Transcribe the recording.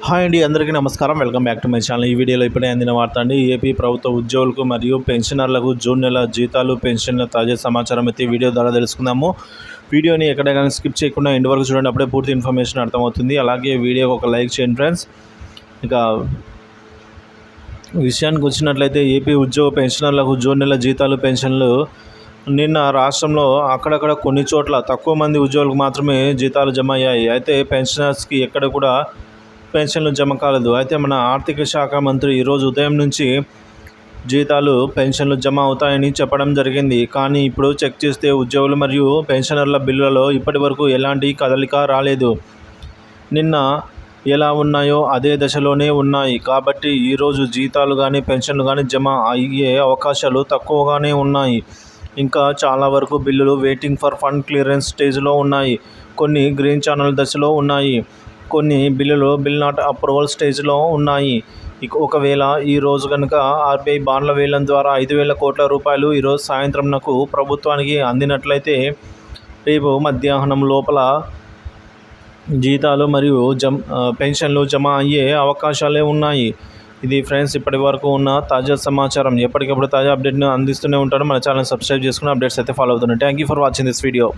Hi అండి, అందరికీ నమస్కారం. Welcome back to my channel. ఈ వీడియోలో ఇప్పుడే అందిన వార్త అండి. ఏపీ ప్రభుత్వ ఉద్యోగులకు మరియు పెన్షనర్లకు జూన్ నెల జీతాలు, పెన్షన్ల తాజా సమాచారం అయితే వీడియో ద్వారా తెలుసుకుందాము. వీడియోని ఎక్కడ కానీ స్కిప్ చేయకుండా ఎండ్ వరకు చూడండి, అప్పుడే పూర్తి ఇన్ఫర్మేషన్ అర్థమవుతుంది. అలాగే వీడియోకి ఒక లైక్ చేయండి ఫ్రెండ్స్. ఇక విషయానికి వచ్చినట్లయితే ఏపీ ఉద్యోగ పెన్షనర్లకు జూన్ నెల జీతాలు, పెన్షన్లు నిన్న రాష్ట్రంలో అక్కడక్కడ కొన్ని చోట్ల తక్కువ మంది ఉద్యోగులకు మాత్రమే జీతాలు జమ అయ్యాయి. అయితే పెన్షనర్స్కి ఎక్కడ కూడా పెన్షన్లు జమ కాలేదు. అయితే మన ఆర్థిక శాఖ మంత్రి ఈరోజు ఉదయం నుంచి జీతాలు, పెన్షన్లు జమ అవుతాయని చెప్పడం జరిగింది. కానీ ఇప్పుడు చెక్ చేస్తే ఉద్యోగులు మరియు పెన్షనర్ల బిల్లులలో ఇప్పటి వరకు ఎలాంటి కదలిక రాలేదు. నిన్న ఎలా ఉన్నాయో అదే దశలోనే ఉన్నాయి. కాబట్టి ఈరోజు జీతాలు కానీ, పెన్షన్లు కానీ జమ అయ్యే అవకాశాలు తక్కువగానే ఉన్నాయి. ఇంకా చాలా వరకు బిల్లులు వెయిటింగ్ ఫర్ ఫండ్ క్లియరెన్స్ స్టేజ్లో ఉన్నాయి. కొన్ని గ్రీన్ ఛానల్ దశలో ఉన్నాయి. కొన్ని బిల్లులు బిల్ నాట్ అప్రూవల్ స్టేజ్లో ఉన్నాయి. ఒకవేళ ఈరోజు కనుక ఆర్బీఐ బాండ్ల వేలం ద్వారా 5,000 కోట్ల రూపాయలు ఈరోజు సాయంత్రంనకు ప్రభుత్వానికి అందినట్లయితే రేపు మధ్యాహ్నం లోపల జీతాలు మరియు పెన్షన్లు జమ అయ్యే అవకాశాలే ఉన్నాయి. ఇది ఫ్రెండ్స్ ఇప్పటి వరకు ఉన్న తాజా సమాచారం. ఎప్పటికప్పుడు తాజా అప్డేట్ను అందిస్తూనే ఉంటాను. మన ఛానల్ సబ్స్క్రైబ్ చేసుకుని అప్డేట్స్ అయితే ఫాలో అవుతున్నాను. Thank you for watching this video.